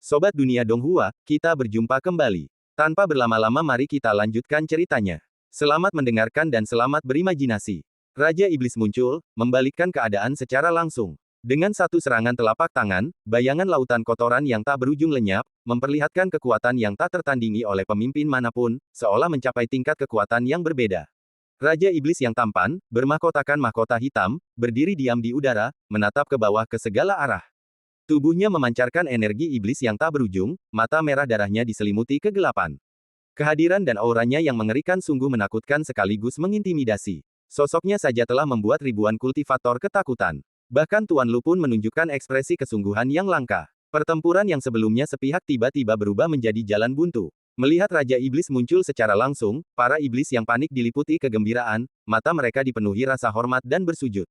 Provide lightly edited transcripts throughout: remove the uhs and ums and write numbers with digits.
Sobat Dunia Donghua, kita berjumpa kembali. Tanpa berlama-lama mari kita lanjutkan ceritanya. Selamat mendengarkan dan selamat berimajinasi. Raja Iblis muncul, membalikkan keadaan secara langsung. Dengan satu serangan telapak tangan, bayangan lautan kotoran yang tak berujung lenyap, memperlihatkan kekuatan yang tak tertandingi oleh pemimpin manapun, seolah mencapai tingkat kekuatan yang berbeda. Raja Iblis yang tampan, bermahkotakan mahkota hitam, berdiri diam di udara, menatap ke bawah ke segala arah. Tubuhnya memancarkan energi iblis yang tak berujung, mata merah darahnya diselimuti kegelapan. Kehadiran dan auranya yang mengerikan sungguh menakutkan sekaligus mengintimidasi. Sosoknya saja telah membuat ribuan kultivator ketakutan. Bahkan Tuan Lu pun menunjukkan ekspresi kesungguhan yang langka. Pertempuran yang sebelumnya sepihak tiba-tiba berubah menjadi jalan buntu. Melihat Raja Iblis muncul secara langsung, para iblis yang panik diliputi kegembiraan, mata mereka dipenuhi rasa hormat dan bersujud.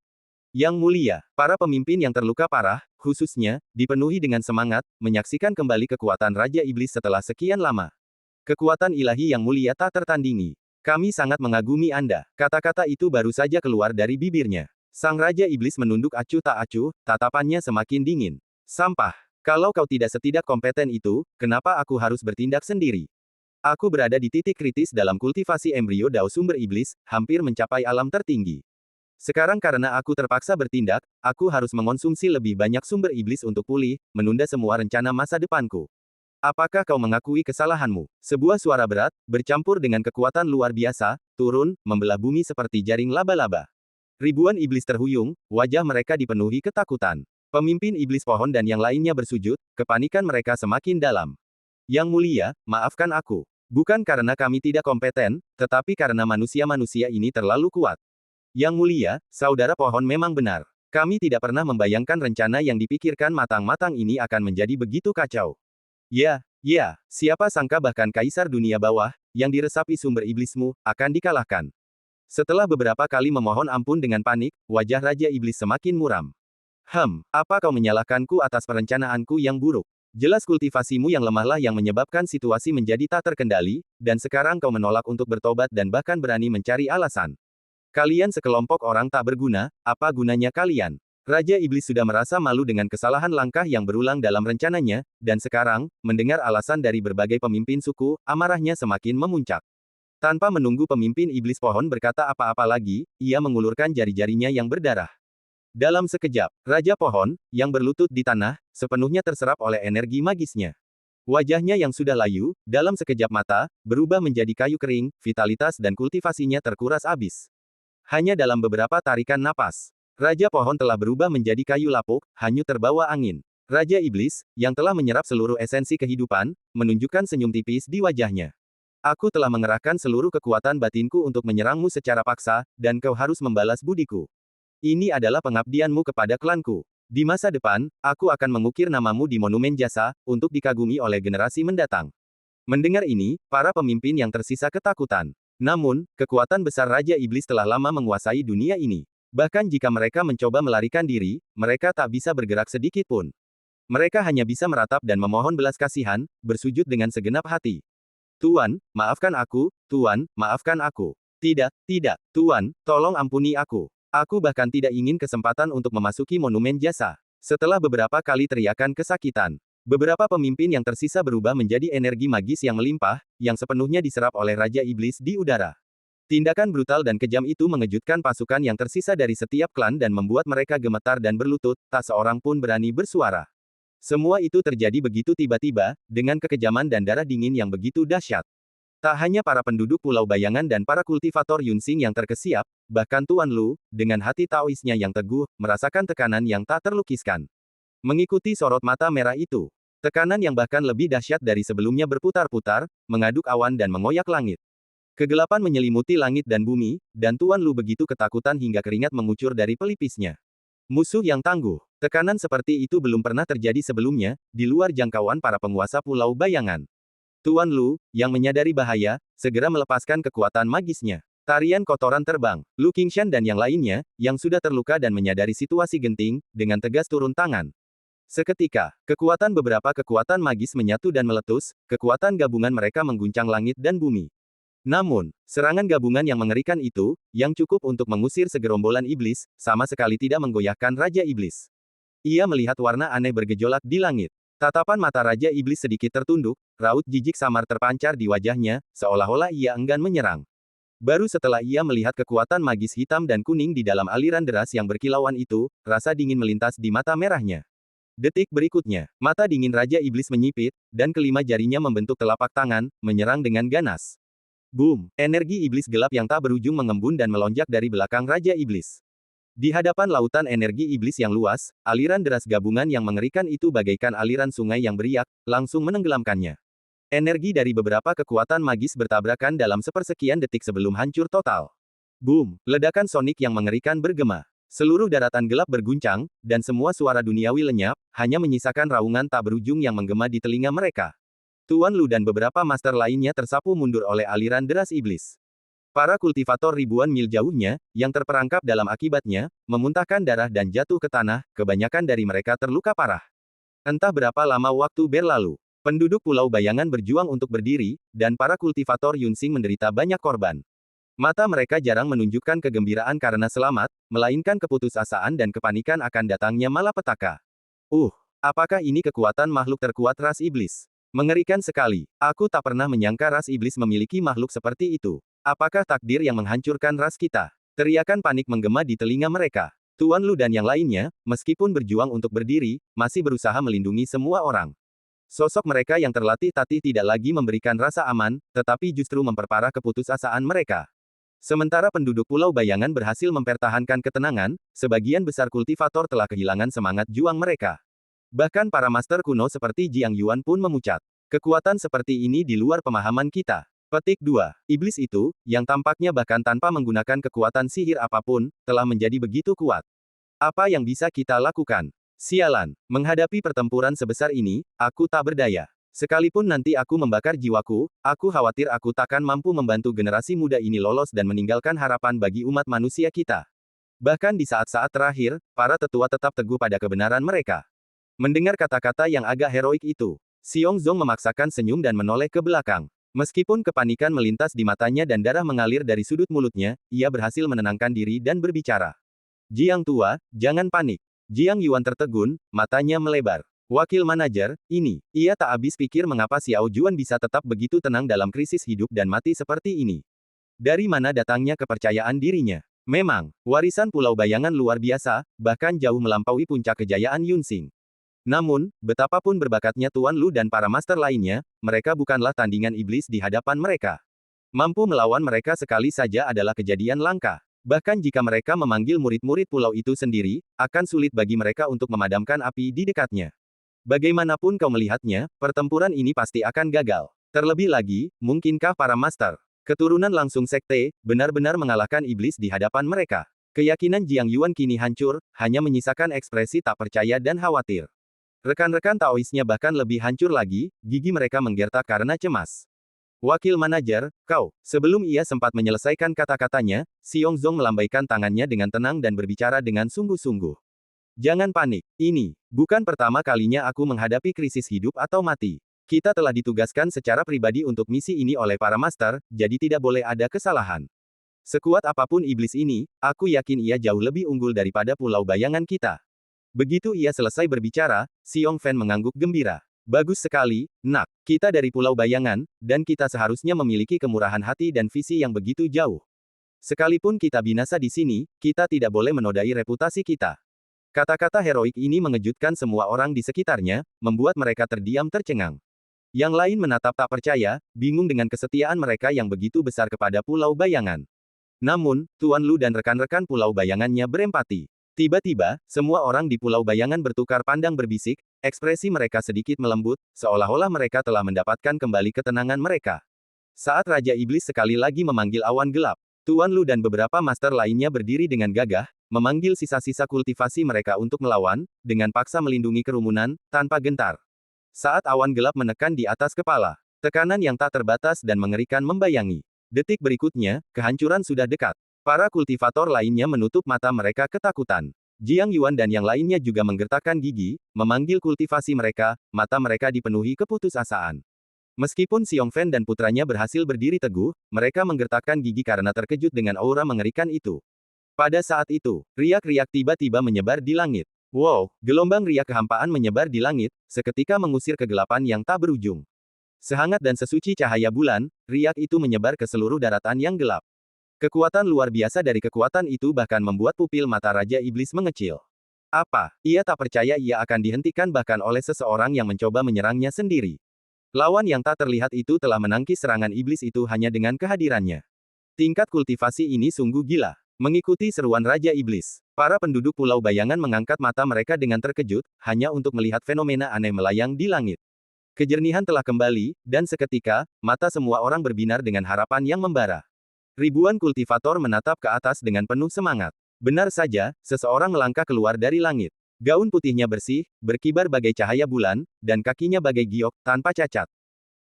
Yang mulia, para pemimpin yang terluka parah, khususnya, dipenuhi dengan semangat, menyaksikan kembali kekuatan Raja Iblis setelah sekian lama. Kekuatan ilahi yang mulia tak tertandingi. Kami sangat mengagumi Anda. Kata-kata itu baru saja keluar dari bibirnya. Sang Raja Iblis menunduk acuh tak acuh, tatapannya semakin dingin. Sampah. Kalau kau tidak kompeten itu, kenapa aku harus bertindak sendiri? Aku berada di titik kritis dalam kultivasi embrio dao sumber iblis, hampir mencapai alam tertinggi. Sekarang karena aku terpaksa bertindak, aku harus mengonsumsi lebih banyak sumber iblis untuk pulih, menunda semua rencana masa depanku. Apakah kau mengakui kesalahanmu? Sebuah suara berat, bercampur dengan kekuatan luar biasa, turun, membelah bumi seperti jaring laba-laba. Ribuan iblis terhuyung, wajah mereka dipenuhi ketakutan. Pemimpin iblis pohon dan yang lainnya bersujud, kepanikan mereka semakin dalam. Yang mulia, maafkan aku. Bukan karena kami tidak kompeten, tetapi karena manusia-manusia ini terlalu kuat. Yang mulia, saudara pohon memang benar. Kami tidak pernah membayangkan rencana yang dipikirkan matang-matang ini akan menjadi begitu kacau. Ya, siapa sangka bahkan Kaisar Dunia Bawah, yang diresapi sumber iblismu, akan dikalahkan. Setelah beberapa kali memohon ampun dengan panik, wajah Raja Iblis semakin muram. Apa kau menyalahkanku atas perencanaanku yang buruk? Jelas kultivasimu yang lemahlah yang menyebabkan situasi menjadi tak terkendali, dan sekarang kau menolak untuk bertobat dan bahkan berani mencari alasan. Kalian sekelompok orang tak berguna, apa gunanya kalian? Raja Iblis sudah merasa malu dengan kesalahan langkah yang berulang dalam rencananya, dan sekarang, mendengar alasan dari berbagai pemimpin suku, amarahnya semakin memuncak. Tanpa menunggu pemimpin iblis pohon berkata apa-apa lagi, ia mengulurkan jari-jarinya yang berdarah. Dalam sekejap, Raja Pohon, yang berlutut di tanah, sepenuhnya terserap oleh energi magisnya. Wajahnya yang sudah layu, dalam sekejap mata, berubah menjadi kayu kering, vitalitas dan kultivasinya terkuras habis. Hanya dalam beberapa tarikan napas, Raja Pohon telah berubah menjadi kayu lapuk, hanyut terbawa angin. Raja Iblis, yang telah menyerap seluruh esensi kehidupan, menunjukkan senyum tipis di wajahnya. Aku telah mengerahkan seluruh kekuatan batinku untuk menyerangmu secara paksa, dan kau harus membalas budiku. Ini adalah pengabdianmu kepada klanku. Di masa depan, aku akan mengukir namamu di monumen jasa, untuk dikagumi oleh generasi mendatang. Mendengar ini, para pemimpin yang tersisa ketakutan. Namun, kekuatan besar Raja Iblis telah lama menguasai dunia ini. Bahkan jika mereka mencoba melarikan diri, mereka tak bisa bergerak sedikit pun. Mereka hanya bisa meratap dan memohon belas kasihan, bersujud dengan segenap hati. Tuan, maafkan aku, Tuan, maafkan aku. Tidak, Tuan, tolong ampuni aku. Aku bahkan tidak ingin kesempatan untuk memasuki monumen jasa. Setelah beberapa kali teriakan kesakitan, beberapa pemimpin yang tersisa berubah menjadi energi magis yang melimpah, yang sepenuhnya diserap oleh Raja Iblis di udara. Tindakan brutal dan kejam itu mengejutkan pasukan yang tersisa dari setiap klan dan membuat mereka gemetar dan berlutut, tak seorang pun berani bersuara. Semua itu terjadi begitu tiba-tiba, dengan kekejaman dan darah dingin yang begitu dahsyat. Tak hanya para penduduk Pulau Bayangan dan para kultivator Yunsing yang terkesiap, bahkan Tuan Lu, dengan hati Taoisnya yang teguh, merasakan tekanan yang tak terlukiskan. Mengikuti sorot mata merah itu, tekanan yang bahkan lebih dahsyat dari sebelumnya berputar-putar, mengaduk awan dan mengoyak langit. Kegelapan menyelimuti langit dan bumi, dan Tuan Lu begitu ketakutan hingga keringat mengucur dari pelipisnya. Musuh yang tangguh. Tekanan seperti itu belum pernah terjadi sebelumnya, di luar jangkauan para penguasa Pulau Bayangan. Tuan Lu, yang menyadari bahaya, segera melepaskan kekuatan magisnya. Tarian kotoran terbang. Lu Qingshan dan yang lainnya, yang sudah terluka dan menyadari situasi genting, dengan tegas turun tangan. Seketika, beberapa kekuatan magis menyatu dan meletus, kekuatan gabungan mereka mengguncang langit dan bumi. Namun, serangan gabungan yang mengerikan itu, yang cukup untuk mengusir segerombolan iblis, sama sekali tidak menggoyahkan Raja Iblis. Ia melihat warna aneh bergejolak di langit. Tatapan mata Raja Iblis sedikit tertunduk, raut jijik samar terpancar di wajahnya, seolah-olah ia enggan menyerang. Baru setelah ia melihat kekuatan magis hitam dan kuning di dalam aliran deras yang berkilauan itu, rasa dingin melintas di mata merahnya. Detik berikutnya, mata dingin Raja Iblis menyipit, dan kelima jarinya membentuk telapak tangan, menyerang dengan ganas. Boom! Energi iblis gelap yang tak berujung mengembun dan melonjak dari belakang Raja Iblis. Di hadapan lautan energi iblis yang luas, aliran deras gabungan yang mengerikan itu bagaikan aliran sungai yang beriak, langsung menenggelamkannya. Energi dari beberapa kekuatan magis bertabrakan dalam sepersekian detik sebelum hancur total. Boom! Ledakan sonik yang mengerikan bergema. Seluruh daratan gelap berguncang, dan semua suara duniawi lenyap, hanya menyisakan raungan tak berujung yang menggema di telinga mereka. Tuan Lu dan beberapa master lainnya tersapu mundur oleh aliran deras iblis. Para kultivator ribuan mil jauhnya, yang terperangkap dalam akibatnya, memuntahkan darah dan jatuh ke tanah, kebanyakan dari mereka terluka parah. Entah berapa lama waktu berlalu. Penduduk Pulau Bayangan berjuang untuk berdiri, dan para kultivator Yunsing menderita banyak korban. Mata mereka jarang menunjukkan kegembiraan karena selamat, melainkan keputusasaan dan kepanikan akan datangnya malapetaka. Apakah ini kekuatan makhluk terkuat ras iblis? Mengerikan sekali. Aku tak pernah menyangka ras iblis memiliki makhluk seperti itu. Apakah takdir yang menghancurkan ras kita? Teriakan panik menggema di telinga mereka. Tuan Lu dan yang lainnya, meskipun berjuang untuk berdiri, masih berusaha melindungi semua orang. Sosok mereka yang terlatih tatih tidak lagi memberikan rasa aman, tetapi justru memperparah keputusasaan mereka. Sementara penduduk Pulau Bayangan berhasil mempertahankan ketenangan, sebagian besar kultivator telah kehilangan semangat juang mereka. Bahkan para master kuno seperti Jiang Yuan pun memucat. Kekuatan seperti ini di luar pemahaman kita. Petik 2. Iblis itu, yang tampaknya bahkan tanpa menggunakan kekuatan sihir apapun, telah menjadi begitu kuat. Apa yang bisa kita lakukan? Sialan, menghadapi pertempuran sebesar ini, aku tak berdaya. Sekalipun nanti aku membakar jiwaku, aku khawatir aku takkan mampu membantu generasi muda ini lolos dan meninggalkan harapan bagi umat manusia kita. Bahkan di saat-saat terakhir, para tetua tetap teguh pada kebenaran mereka. Mendengar kata-kata yang agak heroik itu, Xiong Zong memaksakan senyum dan menoleh ke belakang. Meskipun kepanikan melintas di matanya dan darah mengalir dari sudut mulutnya, ia berhasil menenangkan diri dan berbicara. Jiang tua, jangan panik. Jiang Yuan tertegun, matanya melebar. Wakil manajer, ini, ia tak habis pikir mengapa Xiao Juan bisa tetap begitu tenang dalam krisis hidup dan mati seperti ini. Dari mana datangnya kepercayaan dirinya? Memang, warisan Pulau Bayangan luar biasa, bahkan jauh melampaui puncak kejayaan Yunsing. Namun, betapapun berbakatnya Tuan Lu dan para master lainnya, mereka bukanlah tandingan iblis di hadapan mereka. Mampu melawan mereka sekali saja adalah kejadian langka. Bahkan jika mereka memanggil murid-murid pulau itu sendiri, akan sulit bagi mereka untuk memadamkan api di dekatnya. Bagaimanapun kau melihatnya, pertempuran ini pasti akan gagal. Terlebih lagi, mungkinkah para master keturunan langsung sekte, benar-benar mengalahkan iblis di hadapan mereka? Keyakinan Jiang Yuan kini hancur, hanya menyisakan ekspresi tak percaya dan khawatir. Rekan-rekan Taoisnya bahkan lebih hancur lagi, gigi mereka menggertak karena cemas. Wakil manajer, kau, sebelum ia sempat menyelesaikan kata-katanya, Xiong Zong melambaikan tangannya dengan tenang dan berbicara dengan sungguh-sungguh. Jangan panik, ini, bukan pertama kalinya aku menghadapi krisis hidup atau mati. Kita telah ditugaskan secara pribadi untuk misi ini oleh para master, jadi tidak boleh ada kesalahan. Sekuat apapun iblis ini, aku yakin ia jauh lebih unggul daripada Pulau Bayangan kita. Begitu ia selesai berbicara, Xiong Fan mengangguk gembira. Bagus sekali, nak. Kita dari Pulau Bayangan, dan kita seharusnya memiliki kemurahan hati dan visi yang begitu jauh. Sekalipun kita binasa di sini, kita tidak boleh menodai reputasi kita. Kata-kata heroik ini mengejutkan semua orang di sekitarnya, membuat mereka terdiam tercengang. Yang lain menatap tak percaya, bingung dengan kesetiaan mereka yang begitu besar kepada Pulau Bayangan. Namun, Tuan Lu dan rekan-rekan Pulau Bayangannya berempati. Tiba-tiba, semua orang di Pulau Bayangan bertukar pandang berbisik, ekspresi mereka sedikit melembut, seolah-olah mereka telah mendapatkan kembali ketenangan mereka. Saat Raja Iblis sekali lagi memanggil awan gelap, Tuan Lu dan beberapa master lainnya berdiri dengan gagah, memanggil sisa-sisa kultivasi mereka untuk melawan, dengan paksa melindungi kerumunan, tanpa gentar. Saat awan gelap menekan di atas kepala, tekanan yang tak terbatas dan mengerikan membayangi. Detik berikutnya, kehancuran sudah dekat. Para kultivator lainnya menutup mata mereka ketakutan. Jiang Yuan dan yang lainnya juga menggertakkan gigi, memanggil kultivasi mereka, mata mereka dipenuhi keputusasaan. Meskipun Xiong Fan dan putranya berhasil berdiri teguh, mereka menggertakkan gigi karena terkejut dengan aura mengerikan itu. Pada saat itu, riak-riak tiba-tiba menyebar di langit. Wow, gelombang riak kehampaan menyebar di langit, seketika mengusir kegelapan yang tak berujung. Sehangat dan sesuci cahaya bulan, riak itu menyebar ke seluruh daratan yang gelap. Kekuatan luar biasa dari kekuatan itu bahkan membuat pupil mata Raja Iblis mengecil. Apa? Ia tak percaya ia akan dihentikan bahkan oleh seseorang yang mencoba menyerangnya sendiri. Lawan yang tak terlihat itu telah menangkis serangan iblis itu hanya dengan kehadirannya. Tingkat kultivasi ini sungguh gila. Mengikuti seruan Raja Iblis, para penduduk Pulau Bayangan mengangkat mata mereka dengan terkejut, hanya untuk melihat fenomena aneh melayang di langit. Kejernihan telah kembali, dan seketika, mata semua orang berbinar dengan harapan yang membara. Ribuan kultivator menatap ke atas dengan penuh semangat. Benar saja, seseorang melangkah keluar dari langit. Gaun putihnya bersih, berkibar bagai cahaya bulan, dan kakinya bagai giok, tanpa cacat.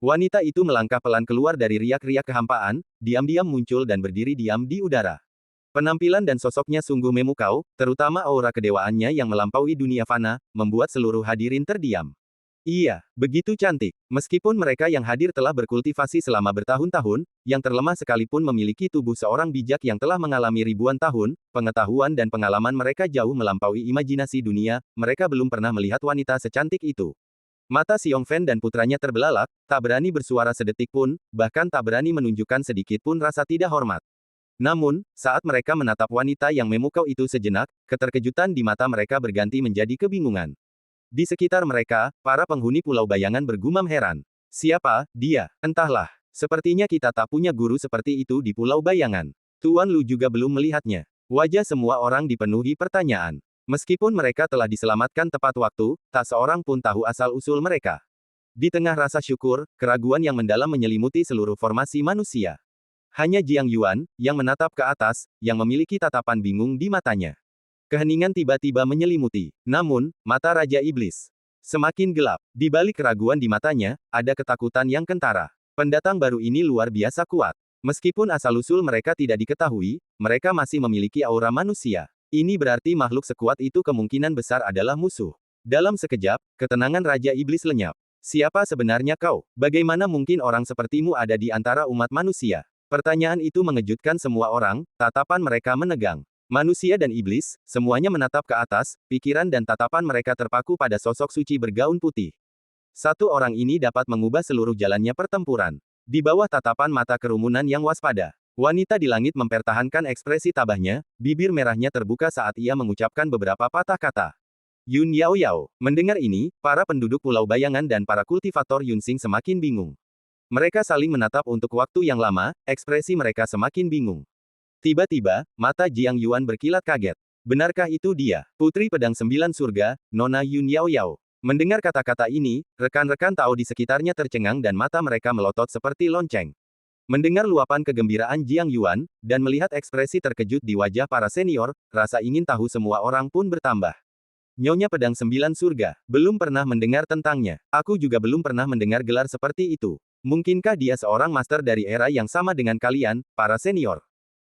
Wanita itu melangkah pelan keluar dari riak-riak kehampaan, diam-diam muncul dan berdiri diam di udara. Penampilan dan sosoknya sungguh memukau, terutama aura kedewaannya yang melampaui dunia fana, membuat seluruh hadirin terdiam. Iya, begitu cantik. Meskipun mereka yang hadir telah berkultivasi selama bertahun-tahun, yang terlemah sekalipun memiliki tubuh seorang bijak yang telah mengalami ribuan tahun, pengetahuan dan pengalaman mereka jauh melampaui imajinasi dunia, mereka belum pernah melihat wanita secantik itu. Mata Xiong Fen dan putranya terbelalak, tak berani bersuara sedetik pun, bahkan tak berani menunjukkan sedikit pun rasa tidak hormat. Namun, saat mereka menatap wanita yang memukau itu sejenak, keterkejutan di mata mereka berganti menjadi kebingungan. Di sekitar mereka, para penghuni Pulau Bayangan bergumam heran. Siapa dia? Entahlah. Sepertinya kita tak punya guru seperti itu di Pulau Bayangan. Tuan Lu juga belum melihatnya. Wajah semua orang dipenuhi pertanyaan. Meskipun mereka telah diselamatkan tepat waktu, tak seorang pun tahu asal-usul mereka. Di tengah rasa syukur, keraguan yang mendalam menyelimuti seluruh formasi manusia. Hanya Jiang Yuan, yang menatap ke atas, yang memiliki tatapan bingung di matanya. Keheningan tiba-tiba menyelimuti. Namun, mata Raja Iblis semakin gelap. Di balik keraguan di matanya, ada ketakutan yang kentara. Pendatang baru ini luar biasa kuat. Meskipun asal-usul mereka tidak diketahui, mereka masih memiliki aura manusia. Ini berarti makhluk sekuat itu kemungkinan besar adalah musuh. Dalam sekejap, ketenangan Raja Iblis lenyap. Siapa sebenarnya kau? Bagaimana mungkin orang sepertimu ada di antara umat manusia? Pertanyaan itu mengejutkan semua orang, tatapan mereka menegang. Manusia dan iblis, semuanya menatap ke atas, pikiran dan tatapan mereka terpaku pada sosok suci bergaun putih. Satu orang ini dapat mengubah seluruh jalannya pertempuran. Di bawah tatapan mata kerumunan yang waspada, wanita di langit mempertahankan ekspresi tabahnya, bibir merahnya terbuka saat ia mengucapkan beberapa patah kata. Yun Yao Yao. Mendengar ini, para penduduk Pulau Bayangan dan para kultivator Yunsing semakin bingung. Mereka saling menatap untuk waktu yang lama, ekspresi mereka semakin bingung. Tiba-tiba, mata Jiang Yuan berkilat kaget. Benarkah itu dia, Putri Pedang Sembilan Surga, Nona Yun Yao Yao? Mendengar kata-kata ini, rekan-rekan Tao di sekitarnya tercengang dan mata mereka melotot seperti lonceng. Mendengar luapan kegembiraan Jiang Yuan, dan melihat ekspresi terkejut di wajah para senior, rasa ingin tahu semua orang pun bertambah. Nyonya Pedang Sembilan Surga, belum pernah mendengar tentangnya. Aku juga belum pernah mendengar gelar seperti itu. Mungkinkah dia seorang master dari era yang sama dengan kalian, para senior?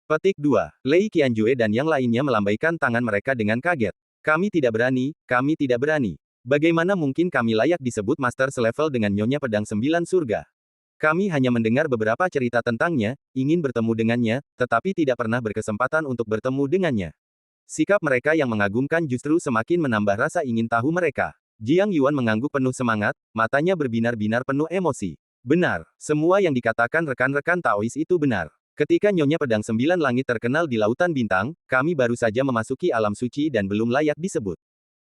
Petik 2. Lei Qianjue dan yang lainnya melambaikan tangan mereka dengan kaget. Kami tidak berani, kami tidak berani. Bagaimana mungkin kami layak disebut master selevel dengan Nyonya Pedang Sembilan Surga? Kami hanya mendengar beberapa cerita tentangnya, ingin bertemu dengannya, tetapi tidak pernah berkesempatan untuk bertemu dengannya. Sikap mereka yang mengagumkan justru semakin menambah rasa ingin tahu mereka. Jiang Yuan mengangguk penuh semangat, matanya berbinar-binar penuh emosi. Benar, semua yang dikatakan rekan-rekan Taois itu benar. Ketika Nyonya Pedang Sembilan Langit terkenal di Lautan Bintang, kami baru saja memasuki alam suci dan belum layak disebut.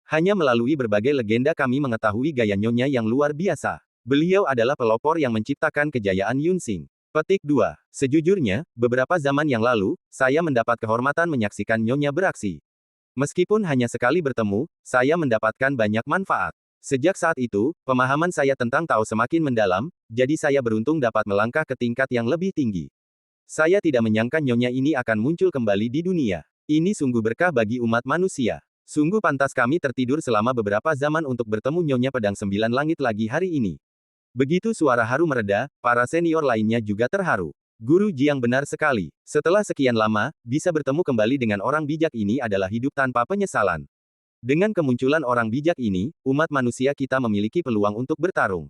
Hanya melalui berbagai legenda kami mengetahui gaya Nyonya yang luar biasa. Beliau adalah pelopor yang menciptakan kejayaan Yunsing. Petik 2. Sejujurnya, beberapa zaman yang lalu, saya mendapat kehormatan menyaksikan Nyonya beraksi. Meskipun hanya sekali bertemu, saya mendapatkan banyak manfaat. Sejak saat itu, pemahaman saya tentang Tao semakin mendalam, jadi saya beruntung dapat melangkah ke tingkat yang lebih tinggi. Saya tidak menyangka Nyonya ini akan muncul kembali di dunia. Ini sungguh berkah bagi umat manusia. Sungguh pantas kami tertidur selama beberapa zaman untuk bertemu Nyonya Pedang Sembilan Langit lagi hari ini. Begitu suara haru mereda, para senior lainnya juga terharu. Guru Jiang benar sekali. Setelah sekian lama, bisa bertemu kembali dengan orang bijak ini adalah hidup tanpa penyesalan. Dengan kemunculan orang bijak ini, umat manusia kita memiliki peluang untuk bertarung.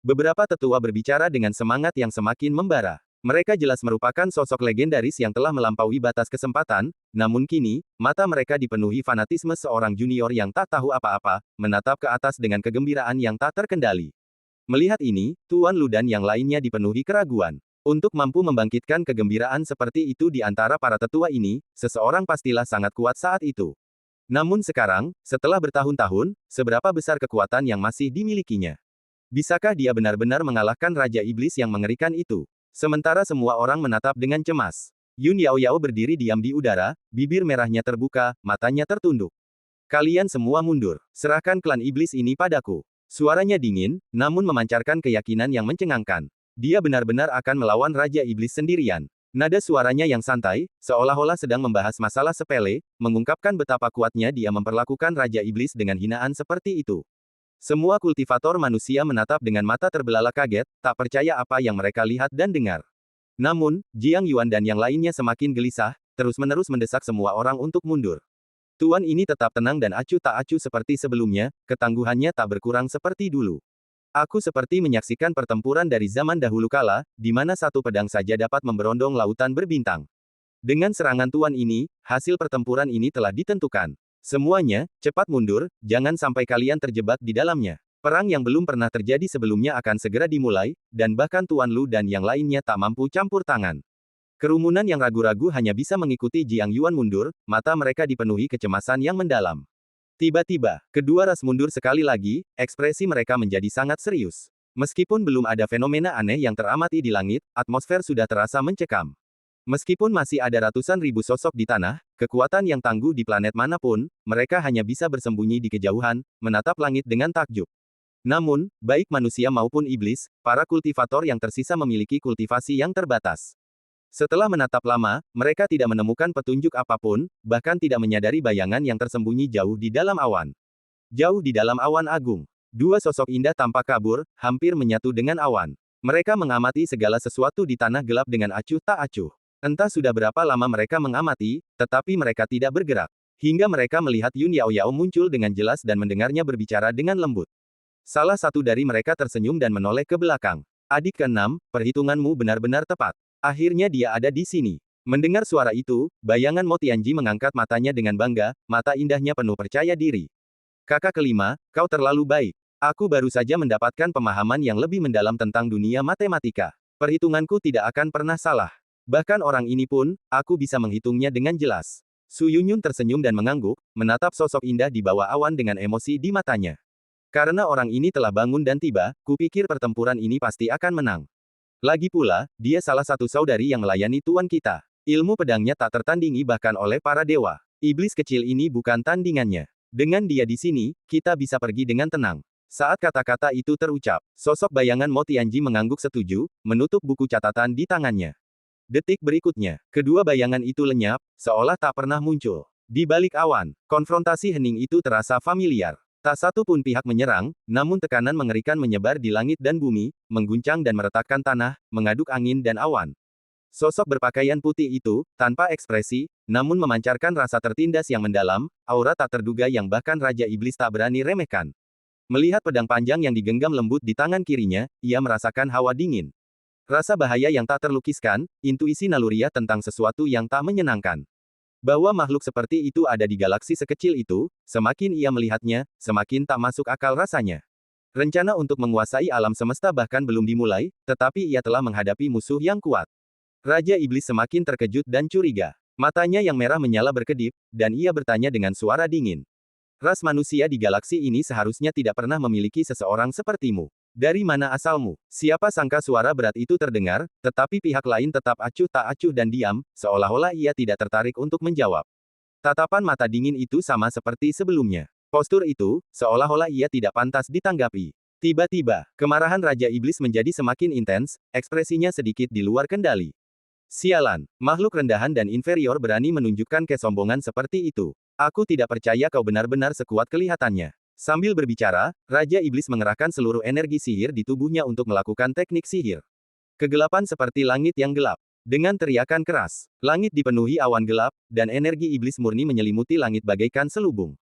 Beberapa tetua berbicara dengan semangat yang semakin membara. Mereka jelas merupakan sosok legendaris yang telah melampaui batas kesempatan, namun kini, mata mereka dipenuhi fanatisme seorang junior yang tak tahu apa-apa, menatap ke atas dengan kegembiraan yang tak terkendali. Melihat ini, Tuan Lu dan yang lainnya dipenuhi keraguan. Untuk mampu membangkitkan kegembiraan seperti itu di antara para tetua ini, seseorang pastilah sangat kuat saat itu. Namun sekarang, setelah bertahun-tahun, seberapa besar kekuatan yang masih dimilikinya? Bisakah dia benar-benar mengalahkan Raja Iblis yang mengerikan itu? Sementara semua orang menatap dengan cemas. Yun Yao Yao berdiri diam di udara, bibir merahnya terbuka, matanya tertunduk. Kalian semua mundur. Serahkan klan iblis ini padaku. Suaranya dingin, namun memancarkan keyakinan yang mencengangkan. Dia benar-benar akan melawan Raja Iblis sendirian. Nada suaranya yang santai, seolah-olah sedang membahas masalah sepele, mengungkapkan betapa kuatnya dia memperlakukan Raja Iblis dengan hinaan seperti itu. Semua kultivator manusia menatap dengan mata terbelalak kaget, tak percaya apa yang mereka lihat dan dengar. Namun, Jiang Yuan dan yang lainnya semakin gelisah, terus-menerus mendesak semua orang untuk mundur. Tuan ini tetap tenang dan acuh tak acuh seperti sebelumnya, ketangguhannya tak berkurang seperti dulu. Aku seperti menyaksikan pertempuran dari zaman dahulu kala, di mana satu pedang saja dapat memberondong lautan berbintang. Dengan serangan Tuan ini, hasil pertempuran ini telah ditentukan. Semuanya, cepat mundur, jangan sampai kalian terjebak di dalamnya. Perang yang belum pernah terjadi sebelumnya akan segera dimulai, dan bahkan Tuan Lu dan yang lainnya tak mampu campur tangan. Kerumunan yang ragu-ragu hanya bisa mengikuti Jiang Yuan mundur, mata mereka dipenuhi kecemasan yang mendalam. Tiba-tiba, kedua ras mundur sekali lagi, ekspresi mereka menjadi sangat serius. Meskipun belum ada fenomena aneh yang teramati di langit, atmosfer sudah terasa mencekam. Meskipun masih ada ratusan ribu sosok di tanah, kekuatan yang tangguh di planet manapun, mereka hanya bisa bersembunyi di kejauhan, menatap langit dengan takjub. Namun, baik manusia maupun iblis, para kultivator yang tersisa memiliki kultivasi yang terbatas. Setelah menatap lama, mereka tidak menemukan petunjuk apapun, bahkan tidak menyadari bayangan yang tersembunyi jauh di dalam awan. Jauh di dalam awan agung, dua sosok indah tampak kabur, hampir menyatu dengan awan. Mereka mengamati segala sesuatu di tanah gelap dengan acuh tak acuh. Entah sudah berapa lama mereka mengamati, tetapi mereka tidak bergerak. Hingga mereka melihat Yun Yao Yao muncul dengan jelas dan mendengarnya berbicara dengan lembut. Salah satu dari mereka tersenyum dan menoleh ke belakang. Adik keenam, perhitunganmu benar-benar tepat. Akhirnya dia ada di sini. Mendengar suara itu, bayangan Mo Tianji mengangkat matanya dengan bangga, mata indahnya penuh percaya diri. Kakak kelima, kau terlalu baik. Aku baru saja mendapatkan pemahaman yang lebih mendalam tentang dunia matematika. Perhitunganku tidak akan pernah salah. Bahkan orang ini pun, aku bisa menghitungnya dengan jelas. Su Yunyun tersenyum dan mengangguk, menatap sosok indah di bawah awan dengan emosi di matanya. Karena orang ini telah bangun dan tiba, kupikir pertempuran ini pasti akan menang. Lagi pula, dia salah satu saudari yang melayani tuan kita. Ilmu pedangnya tak tertandingi bahkan oleh para dewa. Iblis kecil ini bukan tandingannya. Dengan dia di sini, kita bisa pergi dengan tenang. Saat kata-kata itu terucap, sosok bayangan Mo Tianji mengangguk setuju, menutup buku catatan di tangannya. Detik berikutnya, kedua bayangan itu lenyap, seolah tak pernah muncul. Di balik awan, konfrontasi hening itu terasa familiar. Tak satu pun pihak menyerang, namun tekanan mengerikan menyebar di langit dan bumi, mengguncang dan meretakkan tanah, mengaduk angin dan awan. Sosok berpakaian putih itu, tanpa ekspresi, namun memancarkan rasa tertindas yang mendalam, aura tak terduga yang bahkan Raja Iblis tak berani remehkan. Melihat pedang panjang yang digenggam lembut di tangan kirinya, ia merasakan hawa dingin. Rasa bahaya yang tak terlukiskan, intuisi naluriah tentang sesuatu yang tak menyenangkan. Bahwa makhluk seperti itu ada di galaksi sekecil itu, semakin ia melihatnya, semakin tak masuk akal rasanya. Rencana untuk menguasai alam semesta bahkan belum dimulai, tetapi ia telah menghadapi musuh yang kuat. Raja Iblis semakin terkejut dan curiga. Matanya yang merah menyala berkedip, dan ia bertanya dengan suara dingin. Ras manusia di galaksi ini seharusnya tidak pernah memiliki seseorang sepertimu. Dari mana asalmu? Siapa sangka suara berat itu terdengar, tetapi pihak lain tetap acuh tak acuh dan diam, seolah-olah ia tidak tertarik untuk menjawab. Tatapan mata dingin itu sama seperti sebelumnya. Postur itu, seolah-olah ia tidak pantas ditanggapi. Tiba-tiba, kemarahan Raja Iblis menjadi semakin intens, ekspresinya sedikit di luar kendali. Sialan, makhluk rendahan dan inferior berani menunjukkan kesombongan seperti itu. Aku tidak percaya kau benar-benar sekuat kelihatannya. Sambil berbicara, Raja Iblis mengerahkan seluruh energi sihir di tubuhnya untuk melakukan teknik sihir. Kegelapan seperti langit yang gelap. Dengan teriakan keras, langit dipenuhi awan gelap, dan energi iblis murni menyelimuti langit bagaikan selubung.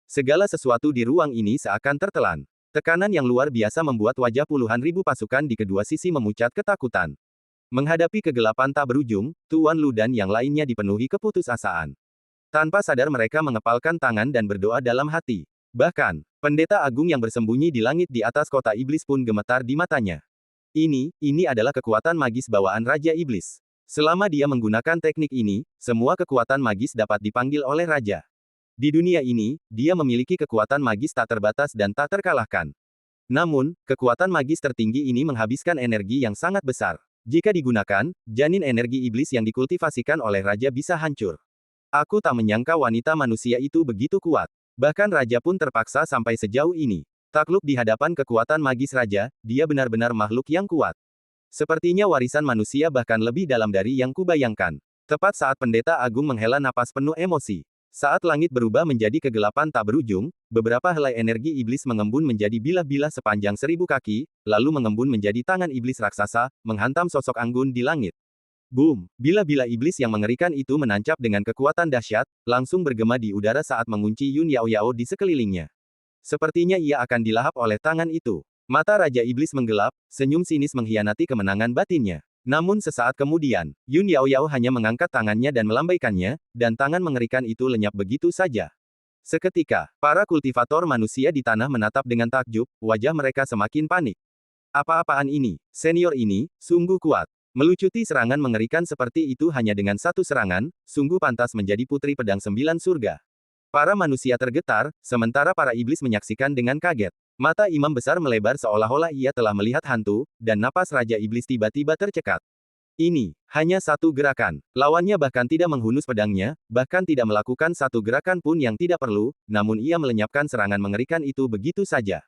Segala sesuatu di ruang ini seakan tertelan. Tekanan yang luar biasa membuat wajah puluhan ribu pasukan di kedua sisi memucat ketakutan. Menghadapi kegelapan tak berujung, Tuan Lu dan yang lainnya dipenuhi keputusasaan. Tanpa sadar mereka mengepalkan tangan dan berdoa dalam hati. Bahkan, pendeta agung yang bersembunyi di langit di atas kota iblis pun gemetar di matanya. Ini adalah kekuatan magis bawaan Raja Iblis. Selama dia menggunakan teknik ini, semua kekuatan magis dapat dipanggil oleh Raja. Di dunia ini, dia memiliki kekuatan magis tak terbatas dan tak terkalahkan. Namun, kekuatan magis tertinggi ini menghabiskan energi yang sangat besar. Jika digunakan, janin energi iblis yang dikultivasikan oleh Raja bisa hancur. Aku tak menyangka wanita manusia itu begitu kuat. Bahkan Raja pun terpaksa sampai sejauh ini. Takluk di hadapan kekuatan magis Raja, dia benar-benar makhluk yang kuat. Sepertinya warisan manusia bahkan lebih dalam dari yang kubayangkan. Tepat saat pendeta agung menghela napas penuh emosi. Saat langit berubah menjadi kegelapan tak berujung, beberapa helai energi iblis mengembun menjadi bilah-bilah sepanjang 1000 kaki, lalu mengembun menjadi tangan iblis raksasa, menghantam sosok Anggun di langit. Boom! Bilah-bilah iblis yang mengerikan itu menancap dengan kekuatan dahsyat, langsung bergema di udara saat mengunci Yun Yao Yao di sekelilingnya. Sepertinya ia akan dilahap oleh tangan itu. Mata Raja Iblis menggelap, senyum sinis mengkhianati kemenangan batinnya. Namun sesaat kemudian, Yun Yao Yao hanya mengangkat tangannya dan melambaikannya, dan tangan mengerikan itu lenyap begitu saja. Seketika, para kultivator manusia di tanah menatap dengan takjub, wajah mereka semakin panik. Apa-apaan ini? Senior ini, sungguh kuat. Melucuti serangan mengerikan seperti itu hanya dengan satu serangan, sungguh pantas menjadi putri pedang 9 surga. Para manusia tergetar, sementara para iblis menyaksikan dengan kaget. Mata imam besar melebar seolah-olah ia telah melihat hantu, dan napas Raja Iblis tiba-tiba tercekat. Ini, hanya satu gerakan. Lawannya bahkan tidak menghunus pedangnya, bahkan tidak melakukan satu gerakan pun yang tidak perlu, namun ia melenyapkan serangan mengerikan itu begitu saja.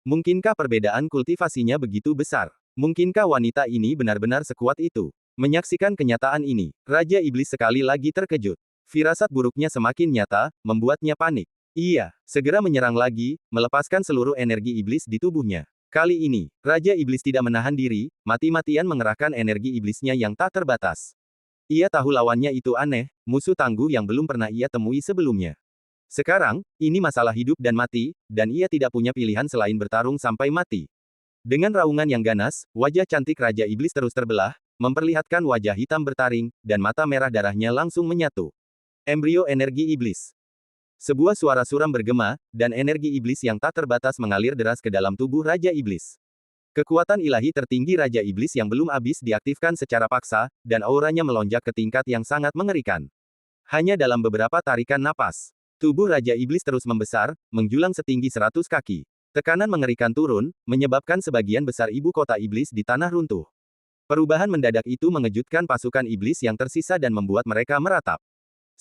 Mungkinkah perbedaan kultivasinya begitu besar? Mungkinkah wanita ini benar-benar sekuat itu? Menyaksikan kenyataan ini, Raja Iblis sekali lagi terkejut. Firasat buruknya semakin nyata, membuatnya panik. Ia segera menyerang lagi, melepaskan seluruh energi iblis di tubuhnya. Kali ini, Raja Iblis tidak menahan diri, mati-matian mengerahkan energi iblisnya yang tak terbatas. Ia tahu lawannya itu aneh, musuh tangguh yang belum pernah ia temui sebelumnya. Sekarang, ini masalah hidup dan mati, dan ia tidak punya pilihan selain bertarung sampai mati. Dengan raungan yang ganas, wajah cantik Raja Iblis terus terbelah, memperlihatkan wajah hitam bertaring, dan mata merah darahnya langsung menyatu. Embrio energi iblis. Sebuah suara suram bergema, dan energi iblis yang tak terbatas mengalir deras ke dalam tubuh Raja Iblis. Kekuatan ilahi tertinggi Raja Iblis yang belum habis diaktifkan secara paksa, dan auranya melonjak ke tingkat yang sangat mengerikan. Hanya dalam beberapa tarikan napas, tubuh Raja Iblis terus membesar, menjulang setinggi 100 kaki. Tekanan mengerikan turun, menyebabkan sebagian besar ibu kota iblis di tanah runtuh. Perubahan mendadak itu mengejutkan pasukan iblis yang tersisa dan membuat mereka meratap.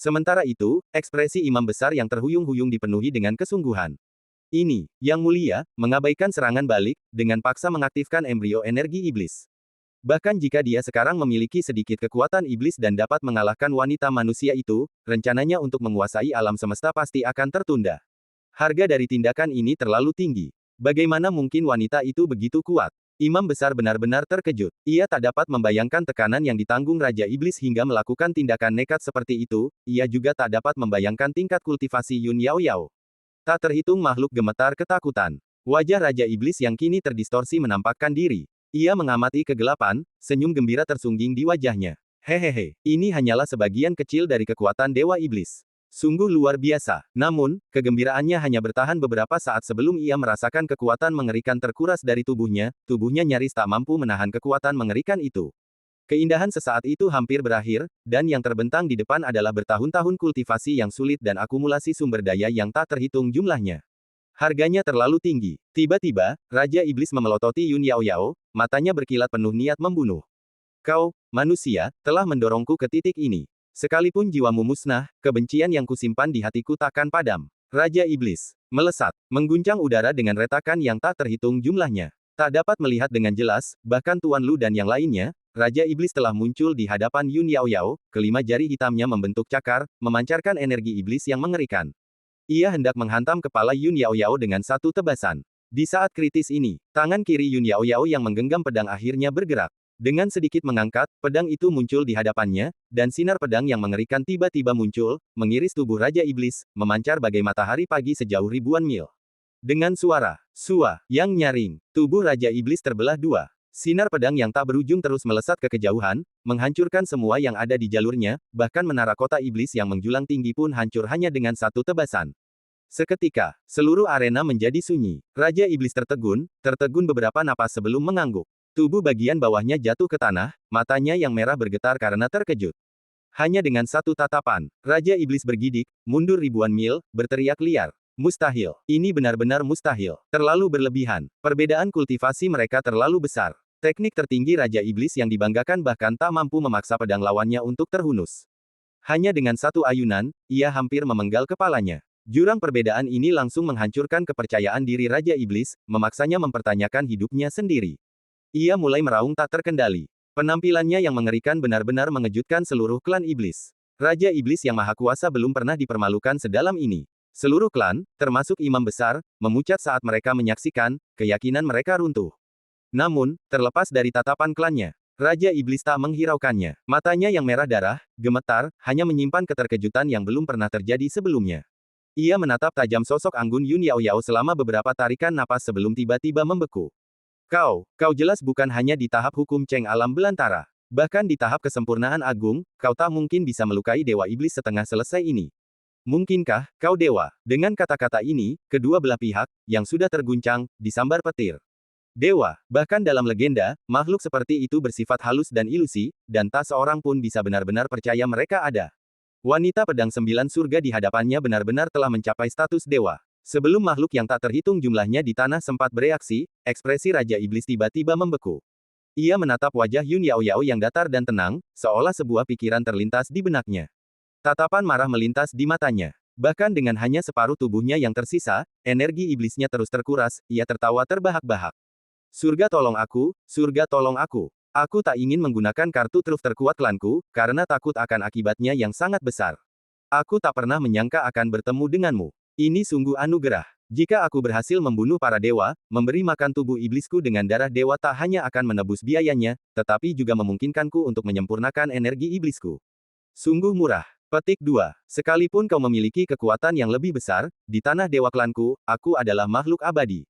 Sementara itu, ekspresi imam besar yang terhuyung-huyung dipenuhi dengan kesungguhan. Ini, Yang Mulia, mengabaikan serangan balik, dengan paksa mengaktifkan embrio energi iblis. Bahkan jika dia sekarang memiliki sedikit kekuatan iblis dan dapat mengalahkan wanita manusia itu, rencananya untuk menguasai alam semesta pasti akan tertunda. Harga dari tindakan ini terlalu tinggi. Bagaimana mungkin wanita itu begitu kuat? Imam besar benar-benar terkejut. Ia tak dapat membayangkan tekanan yang ditanggung Raja Iblis hingga melakukan tindakan nekat seperti itu, ia juga tak dapat membayangkan tingkat kultivasi Yun Yao Yao. Tak terhitung makhluk gemetar ketakutan. Wajah Raja Iblis yang kini terdistorsi menampakkan diri. Ia mengamati kegelapan, senyum gembira tersungging di wajahnya. Hehehe, ini hanyalah sebagian kecil dari kekuatan Dewa Iblis. Sungguh luar biasa. Namun, kegembiraannya hanya bertahan beberapa saat sebelum ia merasakan kekuatan mengerikan terkuras dari tubuhnya nyaris tak mampu menahan kekuatan mengerikan itu. Keindahan sesaat itu hampir berakhir, dan yang terbentang di depan adalah bertahun-tahun kultivasi yang sulit dan akumulasi sumber daya yang tak terhitung jumlahnya. Harganya terlalu tinggi. Tiba-tiba, Raja Iblis memelototi Yun Yao Yao, matanya berkilat penuh niat membunuh. Kau, manusia, telah mendorongku ke titik ini. Sekalipun jiwamu musnah, kebencian yang kusimpan di hatiku takkan padam. Raja Iblis melesat, mengguncang udara dengan retakan yang tak terhitung jumlahnya. Tak dapat melihat dengan jelas, bahkan Tuan Lu dan yang lainnya, Raja Iblis telah muncul di hadapan Yun Yao Yao, kelima jari hitamnya membentuk cakar, memancarkan energi iblis yang mengerikan. Ia hendak menghantam kepala Yun Yao Yao dengan satu tebasan. Di saat kritis ini, tangan kiri Yun Yao Yao yang menggenggam pedang akhirnya bergerak. Dengan sedikit mengangkat, pedang itu muncul di hadapannya, dan sinar pedang yang mengerikan tiba-tiba muncul, mengiris tubuh Raja Iblis, memancar bagai matahari pagi sejauh ribuan mil. Dengan suara, "Sua," yang nyaring, tubuh Raja Iblis terbelah dua. Sinar pedang yang tak berujung terus melesat ke kejauhan, menghancurkan semua yang ada di jalurnya, bahkan menara kota iblis yang menjulang tinggi pun hancur hanya dengan satu tebasan. Seketika, seluruh arena menjadi sunyi. Raja Iblis tertegun beberapa napas sebelum mengangguk. Tubuh bagian bawahnya jatuh ke tanah, matanya yang merah bergetar karena terkejut. Hanya dengan satu tatapan, Raja Iblis bergidik, mundur ribuan mil, berteriak liar. Mustahil. Ini benar-benar mustahil. Terlalu berlebihan. Perbedaan kultivasi mereka terlalu besar. Teknik tertinggi Raja Iblis yang dibanggakan bahkan tak mampu memaksa pedang lawannya untuk terhunus. Hanya dengan satu ayunan, ia hampir memenggal kepalanya. Jurang perbedaan ini langsung menghancurkan kepercayaan diri Raja Iblis, memaksanya mempertanyakan hidupnya sendiri. Ia mulai meraung tak terkendali. Penampilannya yang mengerikan benar-benar mengejutkan seluruh klan iblis. Raja Iblis yang maha kuasa belum pernah dipermalukan sedalam ini. Seluruh klan, termasuk imam besar, memucat saat mereka menyaksikan, keyakinan mereka runtuh. Namun, terlepas dari tatapan klannya, Raja Iblis tak menghiraukannya. Matanya yang merah darah, gemetar, hanya menyimpan keterkejutan yang belum pernah terjadi sebelumnya. Ia menatap tajam sosok Anggun Yun Yao Yao selama beberapa tarikan napas sebelum tiba-tiba membeku. Kau jelas bukan hanya di tahap hukum Cheng alam belantara. Bahkan di tahap kesempurnaan agung, kau tak mungkin bisa melukai Dewa Iblis setengah selesai ini. Mungkinkah, kau dewa? Dengan kata-kata ini, kedua belah pihak, yang sudah terguncang, disambar petir. Dewa, bahkan dalam legenda, makhluk seperti itu bersifat halus dan ilusi, dan tak seorang pun bisa benar-benar percaya mereka ada. Wanita pedang 9 surga di hadapannya benar-benar telah mencapai status dewa. Sebelum makhluk yang tak terhitung jumlahnya di tanah sempat bereaksi, ekspresi Raja Iblis tiba-tiba membeku. Ia menatap wajah Yun Yao Yao yang datar dan tenang, seolah sebuah pikiran terlintas di benaknya. Tatapan marah melintas di matanya. Bahkan dengan hanya separuh tubuhnya yang tersisa, energi iblisnya terus terkuras, ia tertawa terbahak-bahak. Surga tolong aku, surga tolong aku. Aku tak ingin menggunakan kartu truf terkuat klanku, karena takut akan akibatnya yang sangat besar. Aku tak pernah menyangka akan bertemu denganmu. Ini sungguh anugerah. Jika aku berhasil membunuh para dewa, memberi makan tubuh iblisku dengan darah dewa tak hanya akan menebus biayanya, tetapi juga memungkinkanku untuk menyempurnakan energi iblisku. Sungguh murah. Petik 2. Sekalipun kau memiliki kekuatan yang lebih besar, di tanah dewa klanku, aku adalah makhluk abadi.